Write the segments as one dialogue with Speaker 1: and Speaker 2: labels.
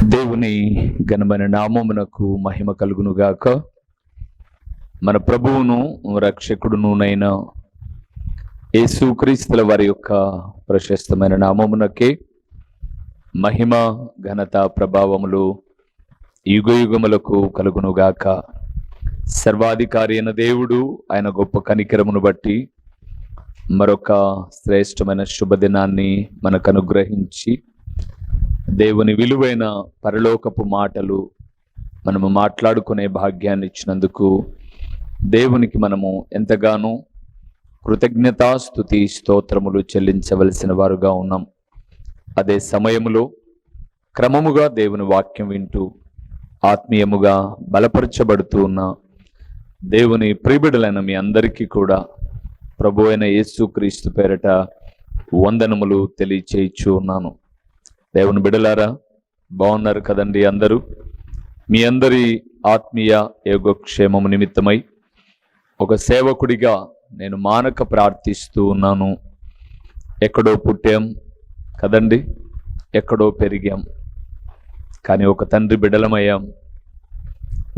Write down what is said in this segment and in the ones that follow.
Speaker 1: దేవుని ఘనమైన నామమునకు మహిమ కలుగునుగాక. మన ప్రభువును రక్షకుడునునైన యేసుక్రీస్తుల వారి యొక్క ప్రశస్తమైన నామమునకే మహిమ ఘనత ప్రభావములు యుగయుగములకు కలుగునుగాక. సర్వాధికారి అయిన దేవుడు ఆయన గొప్ప కనికరమును బట్టి మరొక శ్రేష్టమైన శుభదినాన్ని మనకు అనుగ్రహించి దేవుని విలువైన పరలోకపు మాటలు మనము మాట్లాడుకునే భాగ్యాన్ని ఇచ్చినందుకు దేవునికి మనము ఎంతగానో కృతజ్ఞతాస్తుతి స్తోత్రములు చెల్లించవలసిన వారుగా ఉన్నాం. అదే సమయములో క్రమముగా దేవుని వాక్యం వింటూ ఆత్మీయముగా బలపరచబడుతూ ఉన్న దేవుని ప్రియబిడలైన మీ అందరికీ కూడా ప్రభు అయిన యేసుక్రీస్తు పేరట వందనములు తెలియచేయచ్చు ఉన్నాను. దేవుని బిడలారా, బాగున్నారు కదండి అందరూ? మీ అందరి ఆత్మీయ యోగక్షేమము నిమిత్తమై ఒక సేవకుడిగా నేను మానక ప్రార్థిస్తూ ఉన్నాను. ఎక్కడో పుట్టాం కదండి, ఎక్కడో పెరిగాం, కానీ ఒక తండ్రి బిడ్డలమయ్యాం.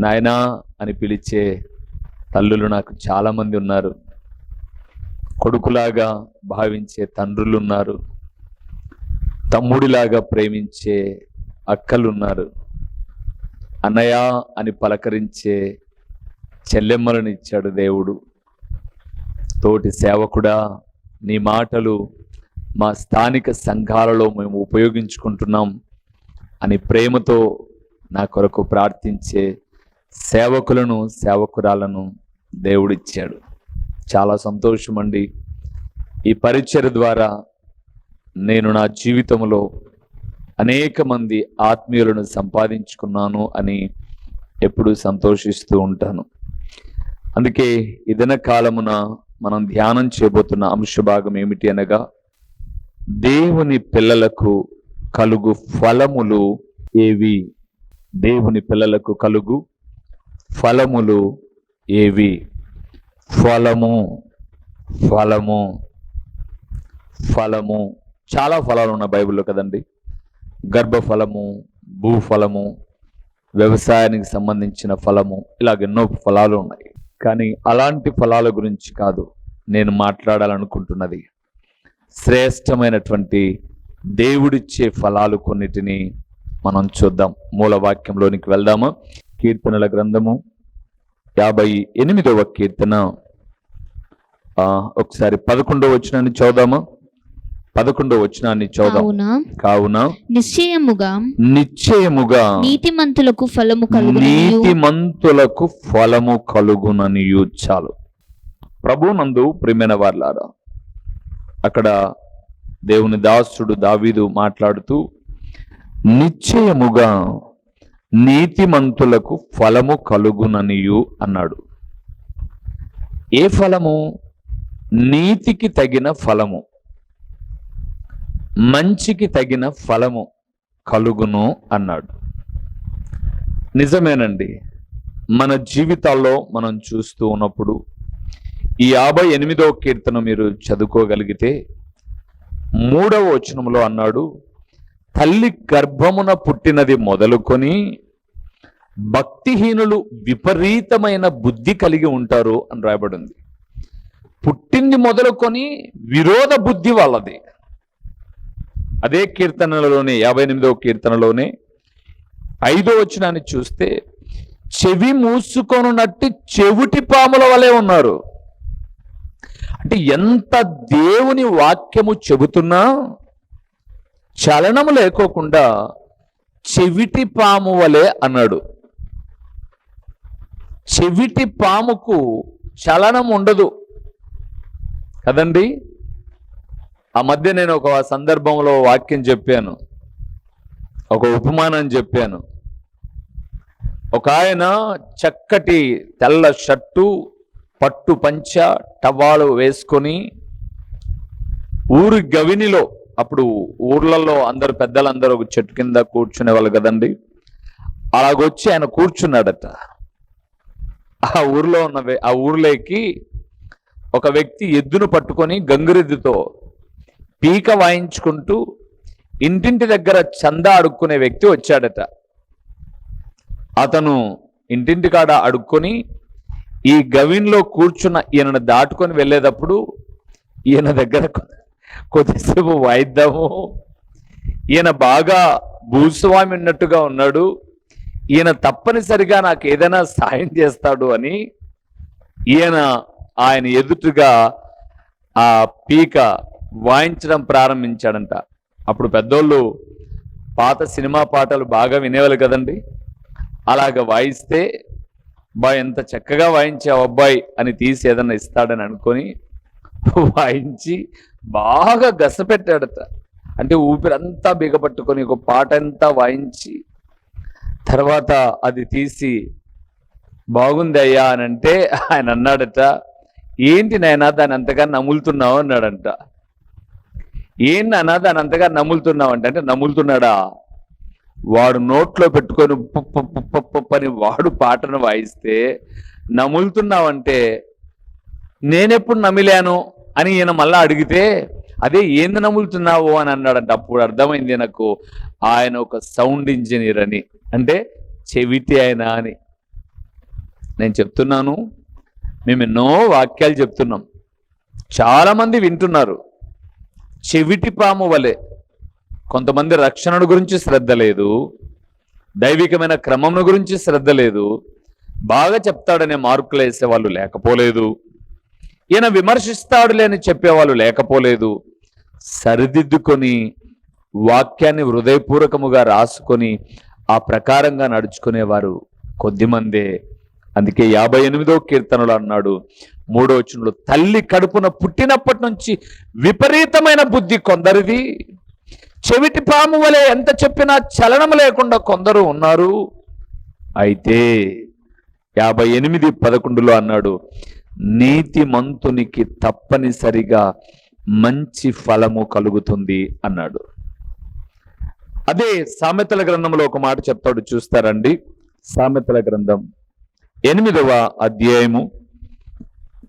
Speaker 1: నాయనా అని పిలిచే తల్లులు నాకు చాలామంది ఉన్నారు. కొడుకులాగా భావించే తండ్రులు ఉన్నారు. తమ్ముడిలాగా ప్రేమించే అక్కలున్నారు. అన్నయ్య అని పలకరించే చెల్లెమ్మలను ఇచ్చాడు దేవుడు. తోటి సేవకుడా, నీ మాటలు మా స్థానిక సంఘాలలో మేము ఉపయోగించుకుంటున్నాం అని ప్రేమతో నా కొరకు ప్రార్థించే సేవకులను సేవకురాలను దేవుడిచ్చాడు. చాలా సంతోషం అండి. ఈ పరిచర్య ద్వారా నేను నా జీవితంలో అనేక మంది ఆత్మీయులను సంపాదించుకున్నాను అని ఎప్పుడూ సంతోషిస్తూ ఉంటాను. అందుకే ఈ దిన కాలమున మనం ధ్యానం చేయబోతున్న అంశభాగం ఏమిటి అనగా, దేవుని పిల్లలకు కలుగు ఫలములు ఏవి? దేవుని పిల్లలకు కలుగు ఫలములు ఏవి? ఫలము ఫలము ఫలము చాలా ఫలాలు ఉన్నాయి బైబిల్లో కదండి. గర్భఫలము, భూఫలము, వ్యవసాయానికి సంబంధించిన ఫలము, ఇలాగ ఎన్నో ఫలాలు ఉన్నాయి. కానీ అలాంటి ఫలాల గురించి కాదు నేను మాట్లాడాలనుకుంటున్నది. శ్రేష్టమైనటువంటి దేవుడిచ్చే ఫలాలు కొన్నిటిని మనం చూద్దాం. మూలవాక్యంలోనికి వెళ్దామా? కీర్తనల గ్రంథము 58వ కీర్తన ఒకసారి 11వ వచనాన్ని చదువుదామా? 11వ వచనాన్ని చదువుదాం. కావున నిశ్చయముగా నీతిమంతులకు ఫలము కలుగుననియు. చాలు. ప్రభునందు ప్రియమైన వారలారా, అక్కడ దేవుని దాసుడు దావీదు మాట్లాడుతూ నిశ్చయముగా నీతిమంతులకు ఫలము కలుగుననియు అన్నాడు. ఏ ఫలము? నీతికి తగిన ఫలము, మంచికి తగిన ఫలము కలుగును అన్నాడు. నిజమేనండి. మన జీవితాల్లో మనం చూస్తూ ఉన్నప్పుడు ఈ 58వ కీర్తన మీరు చదువుకోగలిగితే 3వ వచనంలో అన్నాడు, తల్లి గర్భమున పుట్టినది మొదలుకొని భక్తిహీనులు విపరీతమైన బుద్ధి కలిగి ఉంటారు అని రాయబడింది. పుట్టింది మొదలుకొని విరోధ బుద్ధి వాళ్ళది. అదే కీర్తనలోనే 58వ కీర్తనలోనే 5వ వచనాన్ని చూస్తే చెవి మూసుకొనున్నట్టు చెవిటి పాముల వలె ఉన్నారు. అంటే ఎంత దేవుని వాక్యము చెబుతున్నా చలనము లేకోకుండా చెవిటి పాము వలె అన్నాడు. చెవిటి పాముకు చలనం ఉండదు కదండి. ఆ మధ్య నేను ఒక సందర్భంలో వాక్యం చెప్పాను, ఒక ఉపమానం చెప్పాను. ఒక ఆయన చక్కటి తెల్ల షర్టు, పట్టు పంచ, టవాలు వేసుకొని ఊరి గవినిలో, అప్పుడు ఊర్లలో అందరు పెద్దలందరూ ఒక చెట్టు కింద కూర్చునే వాళ్ళు కదండి, అలాగొచ్చి ఆయన కూర్చున్నాడట. ఆ ఊర్లోకి ఒక వ్యక్తి ఎద్దును పట్టుకొని గంగిరెద్దుతో పీక వాయించుకుంటూ ఇంటింటి దగ్గర చందా అడుక్కునే వ్యక్తి వచ్చాడట. అతను ఇంటింటి కాడ అడుక్కొని ఈ గవిన్లో కూర్చున్న ఈయనను దాటుకొని వెళ్ళేటప్పుడు ఈయన దగ్గర కొద్దిసేపు వాయిద్దాము, ఈయన బాగా భూస్వామి ఉన్నట్టుగా ఉన్నాడు, ఈయన తప్పనిసరిగా నాకు ఏదైనా సాయం చేస్తాడు అని ఆయన ఎదుటిగా ఆ పీక వాయించడం ప్రారంభించాడంట. అప్పుడు పెద్దోళ్ళు పాత సినిమా పాటలు బాగా వినేవాళ్ళు కదండి. అలాగ వాయిస్తే ఎంత చక్కగా వాయించావు అబ్బాయి అని తీసి ఏదన్నా ఇస్తాడని అనుకొని వాయించి బాగా గసపెట్టాడట. అంటే ఊపిరంతా బిగపట్టుకొని ఒక పాట అంతా వాయించి తర్వాత అది తీసి బాగుంది అయ్యా అని అంటే ఆయన అన్నాడట, ఏంటి నాయనా దాన్ని అంతగా నములుతున్నావు అన్నాడంట. ఏంటి నాన్న దాన్ని అంతగా నములుతున్నావు అంటే నములుతున్నాడా, వాడు నోట్లో పెట్టుకొని పని వాడు పాటను వాయిస్తే నములుతున్నావంటే నేనెప్పుడు నమిలాను అని ఈయన మళ్ళా అడిగితే అదే ఏంది నములుతున్నావు అని అన్నాడంట. అప్పుడు అర్థమైంది నాకు ఆయన ఒక సౌండ్ ఇంజనీర్ అని, అంటే చెవిటి ఆయన అని. నేను చెప్తున్నాను, మేము ఎన్నో వాక్యాలు చెప్తున్నాం, చాలామంది వింటున్నారు. చెవిటి పాము వలె కొంతమంది రక్షణ గురించి శ్రద్ధ లేదు, దైవికమైన క్రమం గురించి శ్రద్ధ లేదు, బాగా చెప్తాడనే మార్కులు వేసేవాళ్ళు లేకపోలేదు, ఈయన విమర్శిస్తాడులే అని చెప్పేవాళ్ళు లేకపోలేదు, సరిదిద్దుకొని వాక్యాన్ని హృదయపూర్వకముగా రాసుకొని ఆ ప్రకారంగా నడుచుకునేవారు కొద్దిమందే. అందుకే 58వ కీర్తనలో అన్నాడు 3వ వచనంలో, తల్లి కడుపున పుట్టినప్పటి నుంచి విపరీతమైన బుద్ధి కొందరిది, చెవిటి పాము వలె ఎంత చెప్పినా చలనం లేకుండా కొందరు ఉన్నారు. అయితే 58:11 అన్నాడు, నీతిమంతునికి తప్పనిసరిగా మంచి ఫలము కలుగుతుంది అన్నాడు. అదే సామెతల గ్రంథంలో ఒక మాట చెప్తాడు, చూస్తారండి. సామెతల గ్రంథం 8వ అధ్యాయము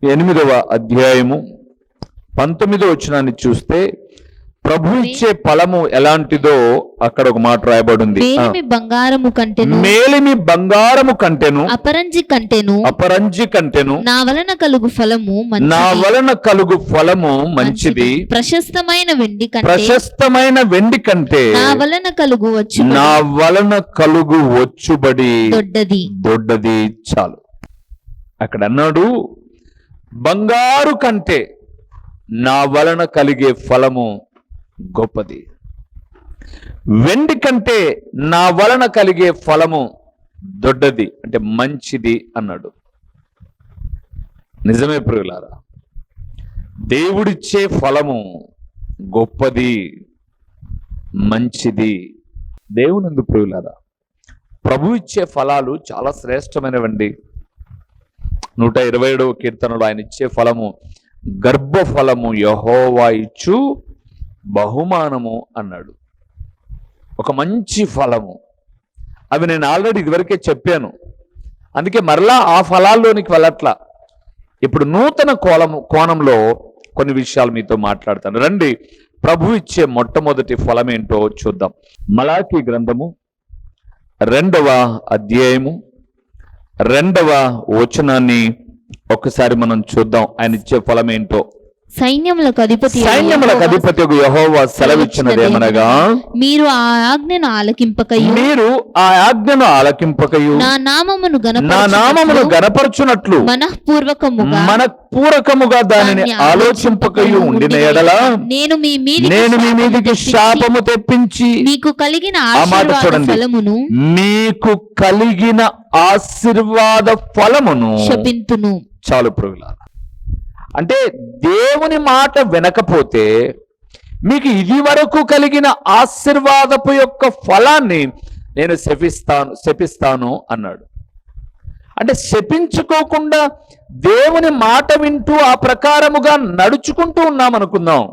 Speaker 1: 19వ వచనాన్ని చూస్తే ప్రభు ఇచ్చే ఫలము ఎలాంటిదో అక్కడ ఒక మాట రాయబడింది.
Speaker 2: మేలిమి
Speaker 1: బంగారము కంటెను
Speaker 2: అపరంజి కంటెను నా వలన కలుగు ఫలము మంచిది, ప్రశస్తమైన వెండి కంటే నా వలన కలుగు వచ్చుబడి
Speaker 1: దొడ్డది. చాలు, అక్కడ అన్నాడు బంగారు కంటే నా వలన కలిగే ఫలము గొప్పది, వెండి కంటే నా వలన కలిగే ఫలము దొడ్డది, అంటే మంచిది అన్నాడు. నిజమే ప్రియులారా, దేవుడిచ్చే ఫలము గొప్పది, మంచిది. దేవునందు ప్రియులారా, ప్రభు ఇచ్చే ఫలాలు చాలా శ్రేష్టమైనవండి. 127వ కీర్తనలో ఆయన ఇచ్చే ఫలము గర్భఫలము యెహోవా ఇచ్చు బహుమానము అన్నాడు. ఒక మంచి ఫలము. అవి నేను ఆల్రెడీ ఇదివరకే చెప్పాను, అందుకే మరలా ఆ ఫలాల్లోనికి వెళ్ళట్లా. ఇప్పుడు నూతన కోణంలో కొన్ని విషయాలు మీతో మాట్లాడతాను. రండి, ప్రభు ఇచ్చే మొట్టమొదటి ఫలం ఏంటో చూద్దాం. మలాకీ గ్రంథము 2వ అధ్యాయము 2వ వచనాన్ని ఒకసారి మనం చూద్దాం. ఆయన ఇచ్చే ఫలం ఏంటో.
Speaker 2: సైన్యములకు అధిపతి
Speaker 1: యెహోవా సెలవిచ్చినదేమనగా,
Speaker 2: మీరు ఆ ఆజ్ఞను ఆలకింపకయు నా నామమును గణపరచునట్లు మనఃపూర్వకముగా దానిని ఆలోచింపకయు ఉండిన ఎడల నేను మీ మీదికి శాపము తెప్పించి మీకు కలిగిన ఆశీర్వాద ఫలమును శపింతును.
Speaker 1: చాలు ప్రియులారా, అంటే దేవుని మాట వినకపోతే మీకు ఇది వరకు కలిగిన ఆశీర్వాదపు యొక్క ఫలాన్ని నేను శపిస్తాను అన్నాడు. అంటే శపించుకోకుండా దేవుని మాట వింటూ ఆ ప్రకారముగా నడుచుకుంటూ ఉన్నామనుకుందాం,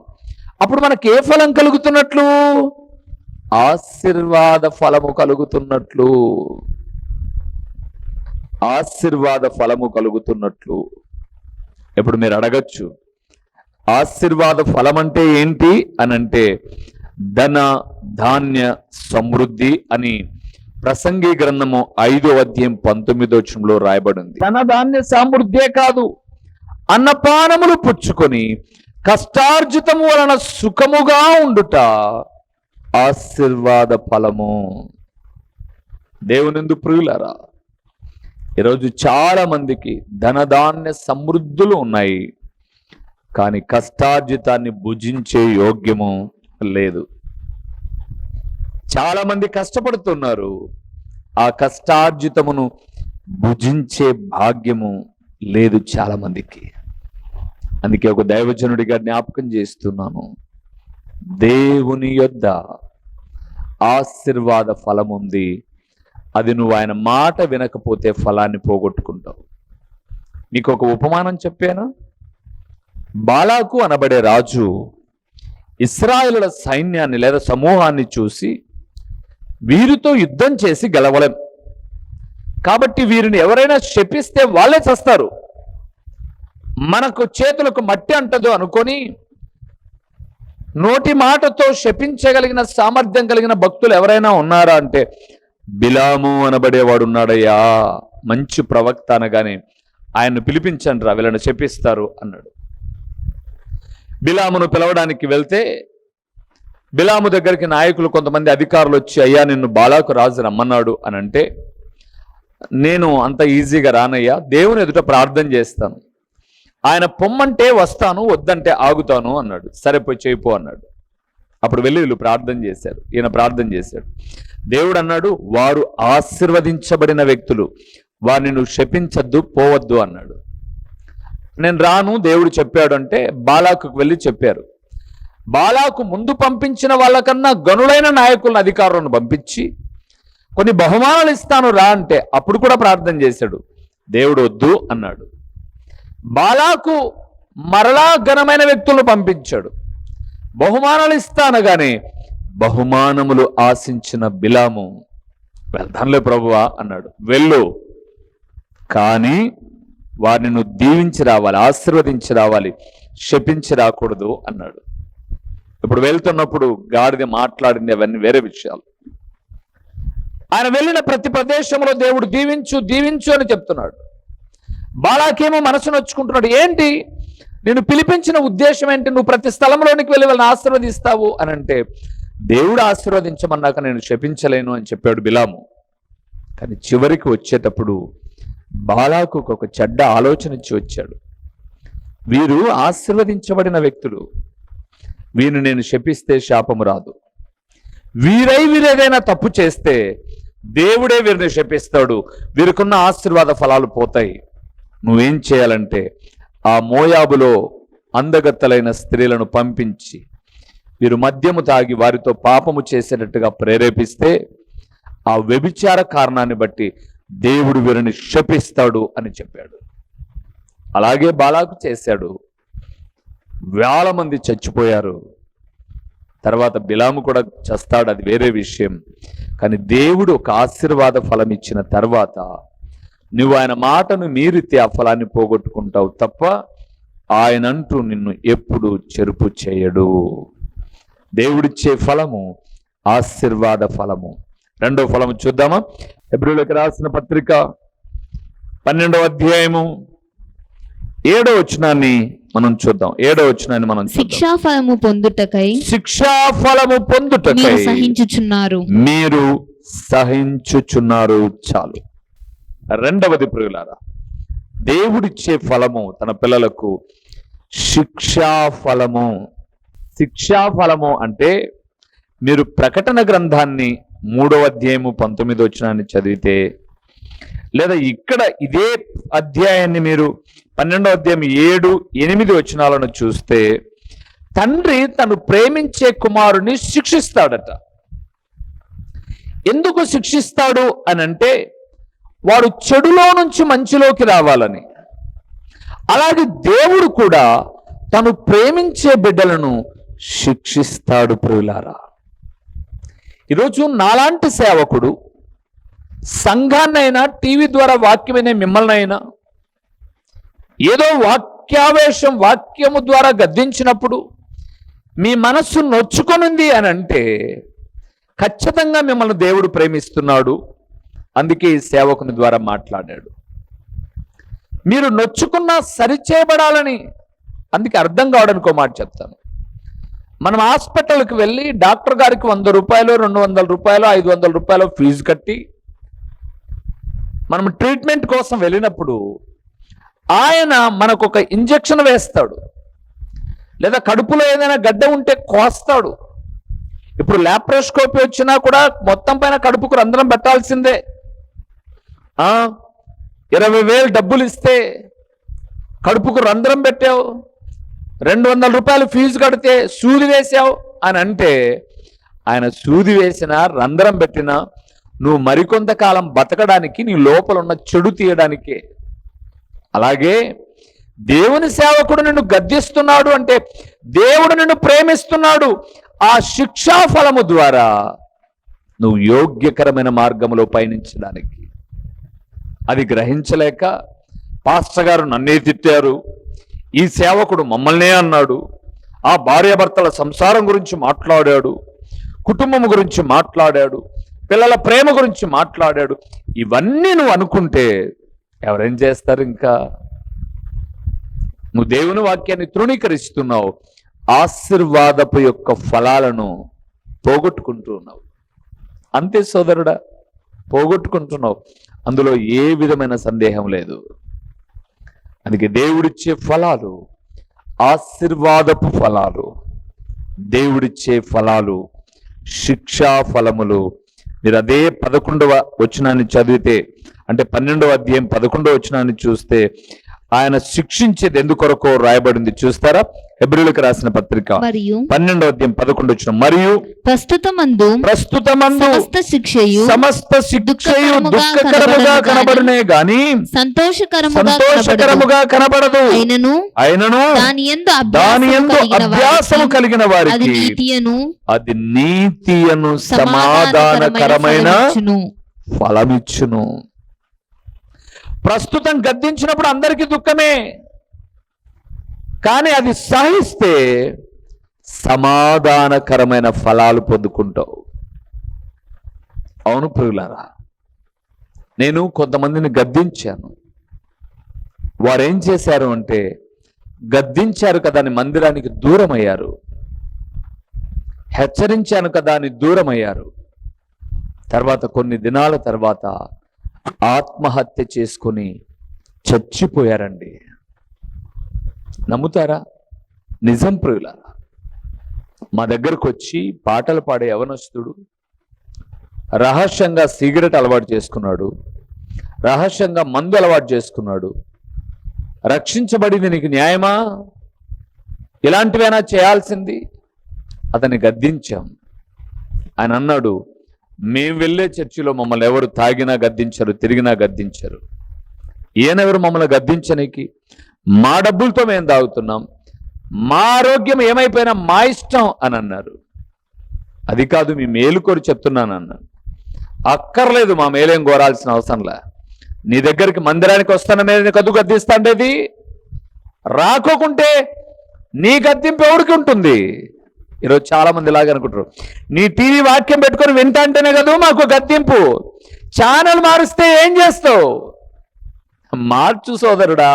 Speaker 1: అప్పుడు మనకి ఏ ఫలం కలుగుతున్నట్లు? ఆశీర్వాద ఫలము కలుగుతున్నట్లు. ఆశీర్వాద ఫలము కలుగుతున్నట్లు. ఇప్పుడు మీరు అడగచ్చు, ఆశీర్వాద ఫలం అంటే ఏంటి అని అంటే, ధన ధాన్య సమృద్ధి అని ప్రసంగి గ్రంథము 5వ అధ్యాయం 19వ వచనంలో రాయబడింది. ధన ధాన్య సమృద్ధే కాదు, అన్నపానములు పుచ్చుకొని కష్టార్జితము వలన సుఖముగా ఉండుట ఆశీర్వాద ఫలము. దేవునిందు ప్రియులారా, ఈరోజు చాలా మందికి ధనధాన్య సమృద్ధులు ఉన్నాయి, కానీ కష్టార్జితాన్ని భుజించే యోగ్యము లేదు. చాలా మంది కష్టపడుతున్నారు, ఆ కష్టార్జితమును భుజించే భాగ్యము లేదు చాలా మందికి. అందుకే ఒక దైవజనుడిగా జ్ఞాపకం చేస్తున్నాను, దేవుని యొద్ద ఆశీర్వాద ఫలం ఉంది. అది నువ్వు ఆయన మాట వినకపోతే ఫలాన్ని పోగొట్టుకుంటావు. నీకు ఒక ఉపమానం చెప్పాను. బాలాకు అనబడే రాజు ఇశ్రాయేలుల సైన్యాన్ని లేదా సమూహాన్ని చూసి, వీరితో యుద్ధం చేసి గెలవలేం, కాబట్టి వీరిని ఎవరైనా శపిస్తే వాళ్ళే చస్తారు, మనకు చేతులకు మట్టి అంటదు అనుకొని నోటి మాటతో శపించగలిగిన సామర్థ్యం కలిగిన భక్తులు ఎవరైనా ఉన్నారా అంటే బిలాము అనబడేవాడు ఉన్నాడయ్యా, మంచి ప్రవక్త అనగానే ఆయన్ను పిలిపించండి రా, వీళ్ళని శపిస్తారు అన్నాడు. బిలామును పిలవడానికి వెళ్తే బిలాము దగ్గరికి నాయకులు కొంతమంది అధికారులు వచ్చి, అయ్యా నిన్ను బాలాకు రాజు రమ్మన్నాడు అని అంటే, నేను అంత ఈజీగా రానయ్యా, దేవుని ఎదుట ప్రార్థన చేస్తాను, ఆయన పొమ్మంటే వస్తాను, వద్దంటే ఆగుతాను అన్నాడు. సరే పోయి చేయిపో అన్నాడు. అప్పుడు వెళ్ళి వీళ్ళు ప్రార్థన చేశారు, ఈయన ప్రార్థన చేశాడు. దేవుడు అన్నాడు, వారు ఆశీర్వదించబడిన వ్యక్తులు, వారిని నువ్వు శపించద్దు, పోవద్దు అన్నాడు. నేను రాను దేవుడు చెప్పాడు అంటే బాలాకు వెళ్ళి చెప్పారు. బాలాకు ముందు పంపించిన వాళ్ళకన్నా గనులైన నాయకులను అధికారులను పంపించి కొన్ని బహుమానాలు ఇస్తాను రా అంటే అప్పుడు కూడా ప్రార్థన చేశాడు. దేవుడు వద్దు అన్నాడు. బాలాకు మరలా ఘనమైన వ్యక్తులను పంపించాడు, బహుమానాలు ఇస్తానగానే బహుమానములు ఆశించిన బిలాము వెళ్తానులే ప్రభువా అన్నాడు. వెళ్ళు, కానీ వారిని నువ్వు దీవించి రావాలి, ఆశీర్వదించి రావాలి, శపించి రాకూడదు అన్నాడు. ఇప్పుడు వెళ్తున్నప్పుడు గాడిద మాట్లాడింది, అవన్నీ వేరే విషయాలు. ఆయన వెళ్ళిన ప్రతి ప్రదేశంలో దేవుడు దీవించు దీవించు అని చెప్తున్నాడు. బాలాకేమో మనసు నొచ్చుకుంటున్నాడు, ఏంటి నేను పిలిపించిన ఉద్దేశం ఏంటి, నువ్వు ప్రతి స్థలంలోనికి వెళ్ళి వాళ్ళని ఆశీర్వదిస్తావు అని అంటే, దేవుడు ఆశీర్వదించమన్నాక నేను శపించలేను అని చెప్పాడు బిలాము. కానీ చివరికి వచ్చేటప్పుడు బాలాకు ఒక చెడ్డ ఆలోచన ఇచ్చి వచ్చాడు. వీరు ఆశీర్వదించబడిన వ్యక్తులు, వీరిని నేను శపిస్తే శాపము రాదు, వీరేదైనా తప్పు చేస్తే దేవుడే వీరిని శపిస్తాడు, వీరికున్న ఆశీర్వాద ఫలాలు పోతాయి. నువ్వేం చేయాలంటే ఆ మోయాబులో అందగత్తలైన స్త్రీలను పంపించి వీరు మద్యము తాగి వారితో పాపము చేసేటట్టుగా ప్రేరేపిస్తే ఆ వ్యభిచార కారణాన్ని బట్టి దేవుడు వీరిని శపిస్తాడు అని చెప్పాడు. అలాగే బాలాకు చేశాడు. వేల మంది చచ్చిపోయారు. తర్వాత బిలాము కూడా చస్తాడు, అది వేరే విషయం. కానీ దేవుడు ఒక ఆశీర్వాద ఫలం ఇచ్చిన తర్వాత నువ్వు ఆయన మాటను మీరితే ఆ ఫలాన్ని పోగొట్టుకుంటావు తప్ప ఆయనంటూ నిన్ను ఎప్పుడు చెరుపు చేయడు. దేవుడిచ్చే ఫలము ఆశీర్వాద ఫలము. రెండో ఫలము చూద్దామా? హెబ్రీయులకు రాసిన పత్రిక 12వ అధ్యాయము 7వ వచనాన్ని మనం చూద్దాం. 7వ వచనాన్ని మనం చూద్దాం.
Speaker 2: శిక్షాఫలము పొందుటకై
Speaker 1: మీరు
Speaker 2: సహించుచున్నారు.
Speaker 1: చాలు. రెండవది ప్రియులారా, దేవుడిచ్చే ఫలము తన పిల్లలకు శిక్షాఫలము. శిక్షాఫలము అంటే మీరు ప్రకటన గ్రంథాన్ని 3వ అధ్యాయము 19వ వచనాన్ని చదివితే, లేదా ఇక్కడ ఇదే అధ్యాయాన్ని మీరు 12వ అధ్యాయం 7, 8 వచనాలను చూస్తే, తండ్రి తను ప్రేమించే కుమారుని శిక్షిస్తాడట. ఎందుకు శిక్షిస్తాడు అని అంటే వాడు చెడులో నుంచి మంచిలోకి రావాలని. అలాగే దేవుడు కూడా తను ప్రేమించే బిడ్డలను శిక్షిస్తాడు. ప్రియులారా, ఈరోజు నాలాంటి సేవకుడు సంఘాన్నైనా టీవీ ద్వారా వాక్యమైన మిమ్మల్ని అయినా ఏదో వాక్యావేశం వాక్యము ద్వారా గద్దించినప్పుడు మీ మనస్సు నొచ్చుకొనుంది అని అంటే ఖచ్చితంగా మిమ్మల్ని దేవుడు ప్రేమిస్తున్నాడు. అందుకే ఈ సేవకుని ద్వారా మాట్లాడాడు. మీరు నొచ్చుకున్నా సరిచేయబడాలని. అందుకే అర్థం కావడానికి ఒక మాట చెప్తాను. మనం హాస్పిటల్కి వెళ్ళి డాక్టర్ గారికి 100 రూపాయలు, 200 రూపాయలు, 500 రూపాయలు ఫీజు కట్టి మనం ట్రీట్మెంట్ కోసం వెళ్ళినప్పుడు ఆయన మనకు ఒక ఇంజెక్షన్ వేస్తాడు, లేదా కడుపులో ఏదైనా గడ్డ ఉంటే కోస్తాడు. ఇప్పుడు ల్యాప్రోస్కోపీ వచ్చినా కూడా మొత్తం పైన కడుపుకు రంధ్రం పెట్టాల్సిందే. 20,000 డబ్బులు ఇస్తే కడుపుకు రంధ్రం పెట్టావు, 200 రూపాయలు ఫీజు కడితే సూది వేసావు అని అంటే ఆయన సూది వేసినా రంధ్రం పెట్టినా నువ్వు మరికొంతకాలం బతకడానికి, నీ లోపల ఉన్న చెడు తీయడానికే. అలాగే దేవుని సేవకుడు నిన్ను గద్దిస్తున్నాడు అంటే దేవుడు నిన్ను ప్రేమిస్తున్నాడు. ఆ శిక్షా ఫలము ద్వారా నువ్వు యోగ్యకరమైన మార్గంలో పయనించడానికి. అది గ్రహించలేక పాస్టర్ గారు నన్నే తిట్టారు, ఈ సేవకుడు మమ్మల్నే అన్నాడు, ఆ భార్యాభర్తల సంసారం గురించి మాట్లాడాడు, కుటుంబం గురించి మాట్లాడాడు, పిల్లల ప్రేమ గురించి మాట్లాడాడు. ఇవన్నీ నువ్వు అనుకుంటే ఎవరేం చేస్తారు? ఇంకా నువ్వు దేవుని వాక్యాన్ని తృణీకరిస్తున్నావు, ఆశీర్వాదపు యొక్క ఫలాలను పోగొట్టుకుంటూ ఉన్నావు. అంతే సోదరుడా, పోగొట్టుకుంటున్నావు. అందులో ఏ విధమైన సందేహం లేదు. అందుకే దేవుడిచ్చే ఫలాలు ఆశీర్వాదపు ఫలాలు, దేవుడిచ్చే ఫలాలు శిక్షా ఫలములు. మీరు అదే 11వ వచనాన్ని చదివితే, అంటే 12వ అధ్యాయం 11వ వచనాన్ని చూస్తే ఆయన శిక్షించేది ఎందుకొరకో రాయబడింది. చూస్తారా? హెబ్రీయులకు రాసిన పత్రిక 12వ అధ్యాయం 11వ వచనం. మరియు ప్రస్తుతమందు సమస్త శిక్షయు దుఃఖకరముగా కనబడునే గాని సంతోషకరముగా కనబడదు. అయినను దాని యందు అభ్యాసము కలిగిన వారికి అది నీతియను సమాధానకరమైన ఫలమిచ్చును. ప్రస్తుతం గద్దించినప్పుడు అందరికీ దుఃఖమే, కానీ అది సహిస్తే సమాధానకరమైన ఫలాలు పొందుకుంటావు. అవును ప్రియులారా, నేను కొంతమందిని గద్దించాను. వారేం చేశారు అంటే, గద్దించారు కదా అని మందిరానికి దూరం అయ్యారు, హెచ్చరించాను కదా అని దూరం అయ్యారు. తర్వాత కొన్ని దినాల తర్వాత ఆత్మహత్య చేసుకొని చచ్చిపోయారండి. నమ్ముతారా? నిజం ప్రియులారా. మా దగ్గరకు వచ్చి పాటలు పాడే యవనస్తుడు రహస్యంగా సిగరెట్ అలవాటు చేసుకున్నాడు, రహస్యంగా మందు అలవాటు చేసుకున్నాడు. రక్షించబడింది నీకు న్యాయమా? ఇలాంటివైనా చేయాల్సింది? అతన్ని గద్దించాం. ఆయన అన్నాడు, మేము వెళ్ళే చర్చిలో మమ్మల్ని ఎవరు తాగినా గద్దించరు, తిరిగినా గద్దించరు. ఈయనెవరు మమ్మల్ని గద్దించనికి? మా డబ్బులతో మేము తాగుతున్నాం, మా ఆరోగ్యం ఏమైపోయినా మా ఇష్టం అని అన్నారు. అది కాదు, మీ మేలు కోరి చెప్తున్నాను అన్నాను. అక్కర్లేదు, మా మేలేం కోరాల్సిన అవసరంలే. నీ దగ్గరికి మందిరానికి వస్తాన మీద కదు గద్దిస్తాండేది. రాకోకుంటే నీ గద్దింపు ఎవరికి ఉంటుంది? ఈరోజు చాలా మంది ఇలాగ అనుకుంటారు, నీ టీవీ వాక్యం పెట్టుకొని వింటా అంటేనే కదా మాకు గద్దింపు. ఛానల్ మారుస్తే ఏం చేస్తావు? మార్చు సోదరుడా.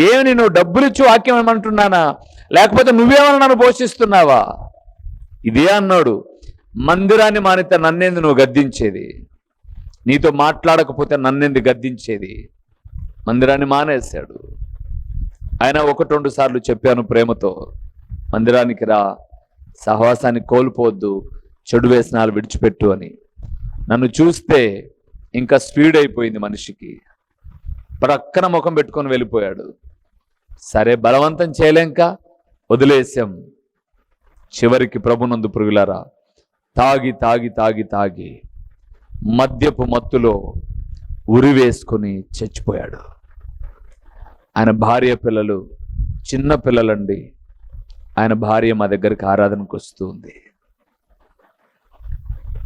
Speaker 1: ఏమి నువ్వు డబ్బులు ఇచ్చి వాక్యం ఏమంటున్నానా, లేకపోతే నువ్వేమన్నా నన్ను పోషిస్తున్నావా? ఇదే అన్నాడు, మందిరాన్ని మానితే నన్నేంది నువ్వు గద్దించేది? నీతో మాట్లాడకపోతే నన్నేంది గద్దించేది? మందిరాన్ని మానేశాడు. ఆయన 1-2 సార్లు చెప్పాను ప్రేమతో, మందిరానికి రా, సహవాసాన్ని కోల్పోవద్దు, చెడు వ్యసనాలు విడిచిపెట్టు అని. నన్ను చూస్తే ఇంకా స్పీడ్ అయిపోయింది మనిషికి. ప్రక్కన ముఖం పెట్టుకొని వెళ్ళిపోయాడు. సరే, బలవంతం చేయలేక వదిలేసాం. చివరికి ప్రభునందు ప్రియులారా, తాగి తాగి తాగి తాగి మద్యపు మత్తులో ఉరి వేసుకొని చచ్చిపోయాడు. ఆయన భార్య పిల్లలు చిన్న పిల్లలండి. ఆయన భార్య మా దగ్గరికి ఆరాధనకు వస్తూ ఉంది.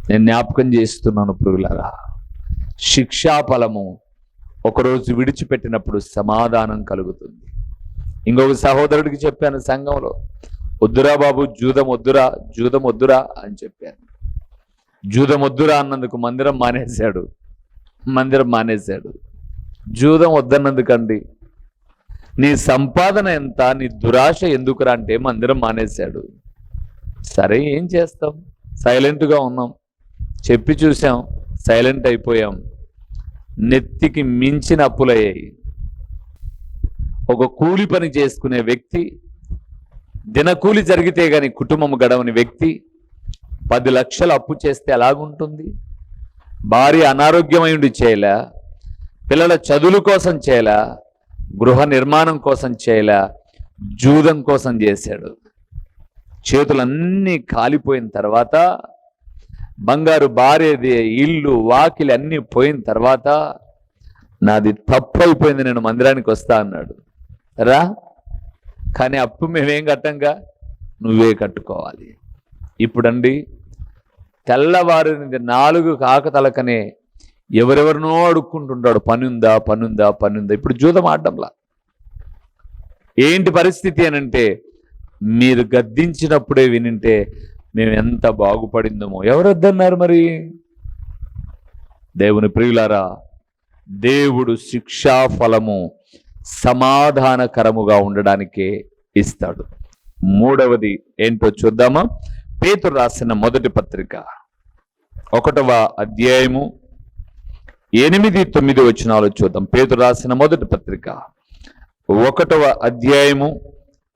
Speaker 1: నేను జ్ఞాపకం చేస్తున్నాను ప్రియులారా, శిక్షాఫలము ఒకరోజు విడిచిపెట్టినప్పుడు సమాధానం కలుగుతుంది. ఇంకొక సహోదరుడికి చెప్పాను సంఘంలో, వద్దురా బాబు, జూదం వద్దురా, జూదం వద్దురా అని చెప్పాను. జూదం వద్దురా అన్నందుకు మందిరం మానేశాడు. జూదం వద్దన్నందుకండి. నీ సంపాదన ఎంత, నీ దురాశ ఎందుకురా అంటే మందిరం మానేశాడు. సరే ఏం చేస్తాం, సైలెంట్గా ఉన్నాం, చెప్పి చూసాం, సైలెంట్ అయిపోయాం. నెత్తికి మించిన అప్పులయ్యాయి. ఒక కూలి పని చేసుకునే వ్యక్తి, దినకూలి జరిగితే గాని కుటుంబం గడవని వ్యక్తి 10 లక్షలు అప్పు చేస్తే ఎలాగుంటుంది? భార్య అనారోగ్యమై ఉండి చేయలే, పిల్లల చదువుల కోసం చేయలే, గృహ నిర్మాణం కోసం చేయలే, జూదం కోసం చేశాడు. చేతులన్నీ కాలిపోయిన తర్వాత, బంగారు భార్యది, ఇల్లు వాకిలి అన్నీ పోయిన తర్వాత, నాది తప్పు అయిపోయింది, నేను మందిరానికి వస్తా అన్నాడు. రా, కానీ అప్పు మేమేం కట్టంగా, నువ్వే కట్టుకోవాలి. ఇప్పుడండి తెల్లవారిని 4 కాకతలకనే ఎవరెవరినో అడుక్కుంటుంటాడు, పనుందా. ఇప్పుడు జూదం ఆడడంలా. ఏంటి పరిస్థితి అనంటే, మీరు గద్దించినప్పుడే వినింటే మేము ఎంత బాగుపడిందమో. ఎవరు వద్దన్నారు మరి? దేవుని ప్రియులారా, దేవుడు శిక్షా ఫలము సమాధానకరముగా ఉండడానికే ఇస్తాడు. 3వది ఏంటో చూద్దామా? పేతురు రాసిన మొదటి పత్రిక 1వ అధ్యాయము 8-9 వచనాలు చూద్దాం. పేతురు రాసిన మొదటి పత్రిక 1వ అధ్యాయము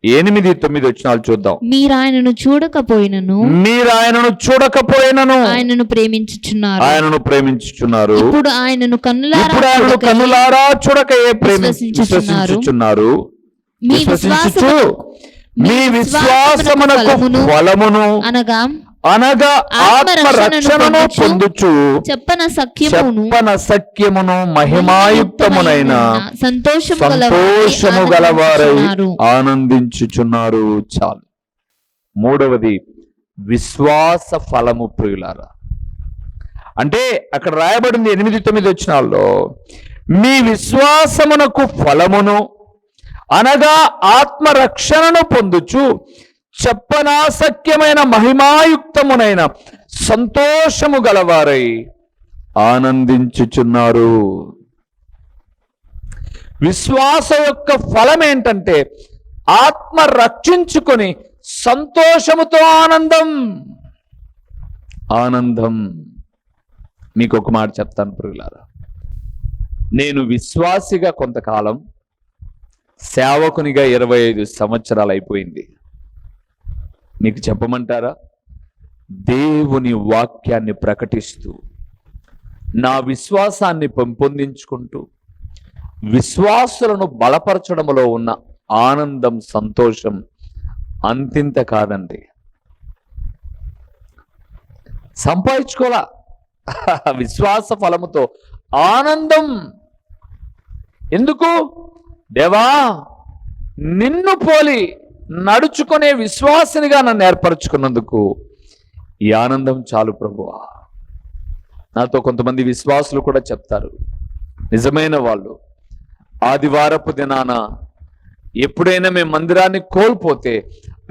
Speaker 1: 8-9 వచనాలు చూద్దాం.
Speaker 2: మీరు ఆయనను చూడకపోయినను ఆయనను ప్రేమించుచున్నారు. ఇప్పుడు ఆయనను
Speaker 1: కన్నులారా చూడకయే ప్రేమించుచున్నారు. మీ విశ్వాసమునకు ఫలమును అనగా ఆత్మరక్షణను పొందుచు చెప్పన సఖ్యమును మహిమాయుక్తమునైన సంతోషము గలవారై ఆనందించుచున్నారు. చాలు. 3వది విశ్వాస ఫలము. ప్రియులారా, అంటే అక్కడ రాయబడింది 8-9 వచనాల్లో, మీ విశ్వాసమునకు ఫలమును అనగా ఆత్మరక్షణను పొందుచు చెప్పనాసక్యమైన మహిమాయుక్తమునైన సంతోషము గలవారై ఆనందించుచున్నారు. విశ్వాస యొక్క ఫలం ఏంటంటే ఆత్మ రక్షించుకొని సంతోషముతో ఆనందం. మీకు ఒక మాట చెప్తాను ప్రియులారా, నేను విశ్వాసిగా కొంతకాలం, సేవకునిగా 25 సంవత్సరాలు అయిపోయింది. మీకు చెప్పమంటారా? దేవుని వాక్యాన్ని ప్రకటిస్తూ నా విశ్వాసాన్ని పెంపొందించుకుంటూ విశ్వాసులను బలపరచడంలో ఉన్న ఆనందం, సంతోషం అంతింత కాదండి. సంపాదించుకోలా, విశ్వాస ఫలముతో ఆనందం. ఎందుకు? దేవా, నిన్ను పోలి నడుచుకునే విశ్వాసినిగా నన్ను ఏర్పరచుకున్నందుకు ఈ ఆనందం చాలు ప్రభువా. నాతో కొంతమంది విశ్వాసులు కూడా చెప్తారు, నిజమైన వాళ్ళు, ఆదివారపు దినాన ఎప్పుడైనా మేము మందిరాన్ని కోల్పోతే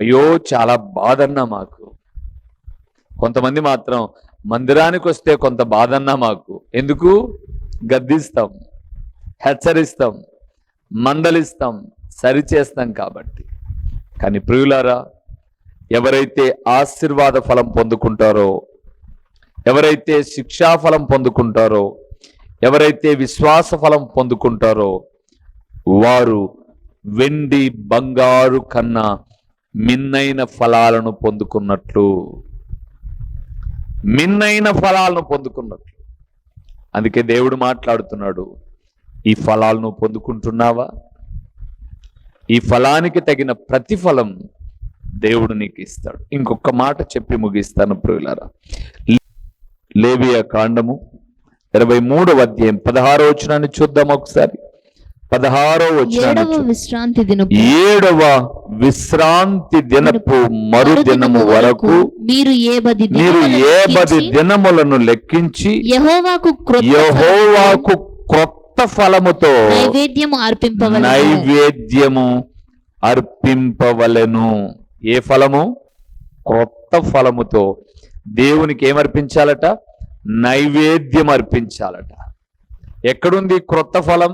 Speaker 1: అయ్యో చాలా బాధన్నా మాకు. కొంతమంది మాత్రం మందిరానికి వస్తే కొంత బాధన్నా మాకు. ఎందుకు? గద్దిస్తాం, హెచ్చరిస్తాం, మందలిస్తాం, సరిచేస్తాం కాబట్టి. కానీ ప్రియులారా, ఎవరైతే ఆశీర్వాద ఫలం పొందుకుంటారో, ఎవరైతే శిక్షా ఫలం పొందుకుంటారో, ఎవరైతే విశ్వాస ఫలం పొందుకుంటారో, వారు వెండి బంగారు కన్నా మిన్నైన ఫలాలను పొందుకున్నట్లు. అందుకే దేవుడు మాట్లాడుతున్నాడు, ఈ ఫలాలను పొందుకుంటున్నావా? ఈ ఫలానికి తగిన ప్రతిఫలం దేవుడు నీకు ఇస్తాడు. ఇంకొక మాట చెప్పి ముగిస్తాను ప్రియులారా. లేవియా కాండము 23వ అధ్యాయం 16వ వచనాన్ని చూద్దాం ఒకసారి. 16వ వచనాన్ని, 7వ విశ్రాంతి దినపు మరుదినము వరకు మీరు ఏ 10 దినములను లెక్కించి యెహోవాకు క్రొత్త ఫలముతో నైవేద్యము అర్పింపవలెను. ఏ ఫలము? క్రొత్త ఫలముతో దేవునికి ఏమర్పించాలట? నైవేద్యం అర్పించాలట. ఎక్కడుంది క్రొత్త ఫలం?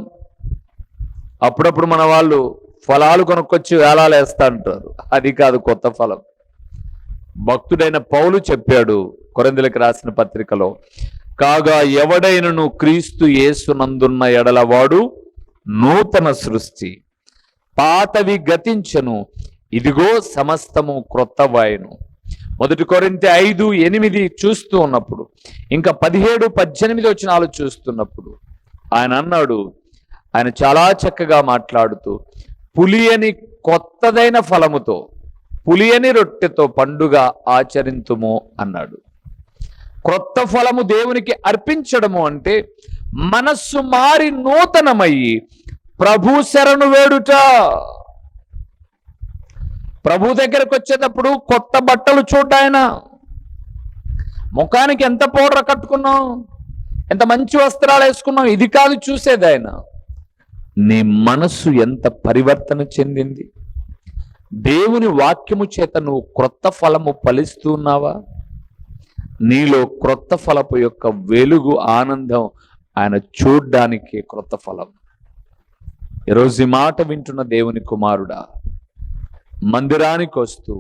Speaker 1: అప్పుడప్పుడు మన వాళ్ళు ఫలాలు కొనుక్కొచ్చి వేలాలు వేస్తా అంటారు. అది కాదు కొత్త ఫలం. భక్తుడైన పౌలు చెప్పాడు కొరింథీయులకు రాసిన పత్రికలో, కాగా ఎవడైనను క్రీస్తు యేసునందున్న ఎడల వాడు నూతన సృష్టి, పాతవి గతించెను, ఇదిగో సమస్తము క్రొత్తవాయెను. 1 కొరింథీ 5:8 చూస్తూ ఉన్నప్పుడు, ఇంకా 17-18 వచనాలు చూస్తున్నప్పుడు ఆయన అన్నాడు, ఆయన చాలా చక్కగా మాట్లాడుతూ, పులియని కొత్తదైన ఫలముతో, పులియని రొట్టెతో పండుగ ఆచరింతుము అన్నాడు. క్రొత్త ఫలము దేవునికి అర్పించడము అంటే మనస్సు మారి నూతనమయ్యి ప్రభు శరణు వేడుట. ప్రభు దగ్గరకు వచ్చేటప్పుడు కొత్త బట్టలు చూడ్డాయన. ముఖానికి ఎంత పౌడర్ కట్టుకున్నాం, ఎంత మంచి వస్త్రాలు వేసుకున్నాం, ఇది కాదు చూసేది ఆయన. నీ మనస్సు ఎంత పరివర్తన చెందింది. దేవుని వాక్యము చేత నువ్వు క్రొత్త ఫలము ఫలిస్తూ ఉన్నావా? నీలో క్రొత్త ఫలపు యొక్క వెలుగు, ఆనందం ఆయన చూడ్డానికి క్రొత్త ఫలం. ఈరోజు ఈ మాట వింటున్న దేవుని కుమారుడా, మందిరానికి వస్తూ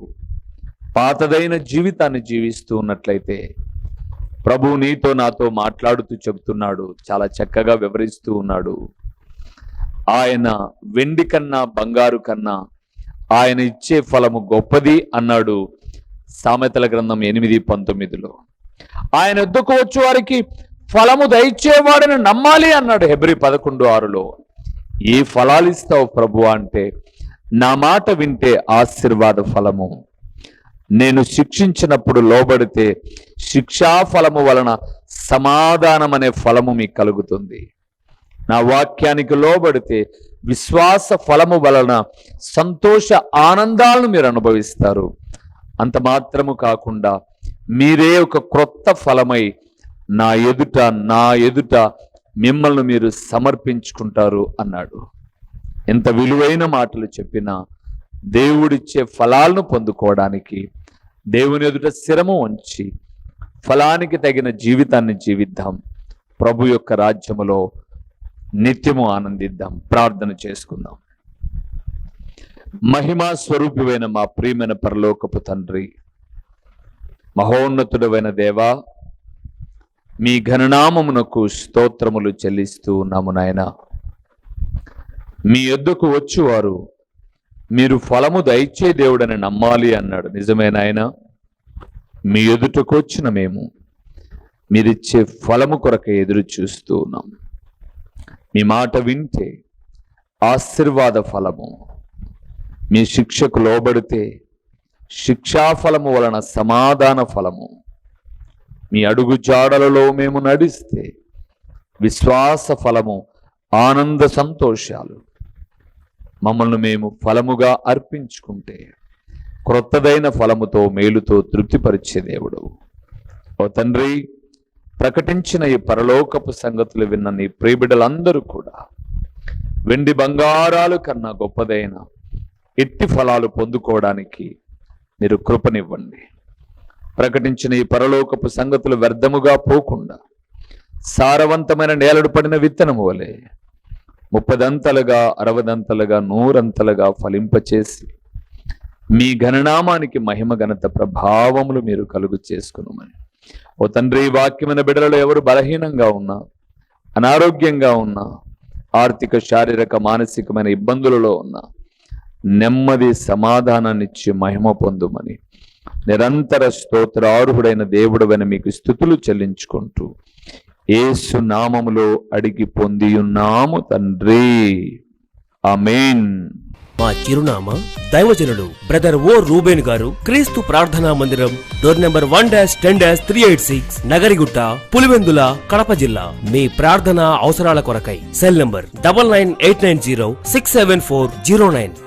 Speaker 1: పాతదైన జీవితాన్ని జీవిస్తూ ఉన్నట్లయితే ప్రభు నీతో నాతో మాట్లాడుతూ చెబుతున్నాడు, చాలా చక్కగా వివరిస్తూ ఉన్నాడు. ఆయన వెండి కన్నా బంగారు కన్నా ఆయన ఇచ్చే ఫలము గొప్పది అన్నాడు సామెతల గ్రంథం 8:19. ఆయన వద్దకు వచ్చే వారికి ఫలము దయచేవాడని నమ్మాలి అన్నాడు హెబ్రీ 11:6. ఏ ఫలాలు ఇస్తావు ప్రభు అంటే, నా మాట వింటే ఆశీర్వాద ఫలము, నేను శిక్షించినప్పుడు లోబడితే శిక్షా ఫలము వలన సమాధానం అనే ఫలము మీకు కలుగుతుంది, నా వాక్యానికి లోబడితే విశ్వాస ఫలము వలన సంతోష ఆనందాలను మీరు అనుభవిస్తారు. అంత మాత్రము కాకుండా మీరే ఒక క్రొత్త ఫలమై నా ఎదుట మిమ్మల్ని మీరు సమర్పించుకుంటారు అన్నాడు. ఎంత విలువైన మాటలు చెప్పినా దేవుడిచ్చే ఫలాలను పొందుకోవడానికి దేవుని ఎదుట శిరము ఉంచి ఫలానికి తగిన జీవితాన్ని జీవిద్దాం. ప్రభు యొక్క రాజ్యములో నిత్యము ఆనందిద్దాం. ప్రార్థన చేసుకుందాం. మహిమా స్వరూపివైన మా ప్రియమైన పరలోకపు తండ్రి, మహోన్నతుడైన దేవా, మీ ఘననామమునకు స్తోత్రములు చెల్లిస్తూ ఉన్నాము నాయనా. మీ యొద్దకు వచ్చువారు మీరు ఫలము దయచే దేవుడని నమ్మాలి అన్నాడు. నిజమే నాయనా, మీ ఎదుటకు వచ్చిన మేము మీరిచ్చే ఫలము కొరకు ఎదురు చూస్తూ ఉన్నాం. మీ మాట వింటే ఆశీర్వాద ఫలము, మీ శిక్షకు లోబడితే శిక్షాఫలము వలన సమాధాన ఫలము, మీ అడుగు జాడలలో మేము నడిస్తే విశ్వాస ఫలము, ఆనంద సంతోషాలు, మమ్మల్ని మేము ఫలముగా అర్పించుకుంటే క్రొత్తదైన ఫలముతో మేలుతో తృప్తిపరిచే దేవుడు. ఓ తండ్రి, ప్రకటించిన ఈ పరలోకపు సంగతులు విన్న నీ ప్రియబిడ్డలందరూ కూడా వెండి బంగారాలు కన్నా గొప్పదైన ఎట్టి ఫలాలు పొందుకోవడానికి మీరు కృపనివ్వండి. ప్రకటించిన ఈ పరలోకపు సంగతులు వ్యర్థముగా పోకుండా సారవంతమైన నేలడు పడిన విత్తనము వలె 30 60 100 ఫలింపచేసి మీ ఘననామానికి మహిమ ఘనత ప్రభావములు మీరు కలుగు చేసుకున్నామని. ఓ తండ్రి, వాక్యమైన బిడ్డలలో ఎవరు బలహీనంగా ఉన్నా, అనారోగ్యంగా ఉన్నా, ఆర్థిక శారీరక మానసికమైన ఇబ్బందులలో ఉన్నా నెమ్మది సమాధానాన్ని ఇచ్చి మహిమ పొందుమని నిరంతర స్తోత్రార్హుడైన దేవుడవని మీకు స్తుతులు చెల్లించుకుంటూ యేసు నామములో అడిగి పొందియున్నాము తండ్రి, ఆమేన్.
Speaker 3: మా చిరునామా దైవజనుడు బ్రదర్ ఓ రూబేన్ గారు, క్రీస్తు ప్రార్థనా మందిరం, డోర్ నెంబర్ 1-386, నగరిగుట్ట, పులివెందుల, కడప జిల్లా. మీ ప్రార్థనా అవసరాల కొరకై సెల్ నంబర్ 9989067409.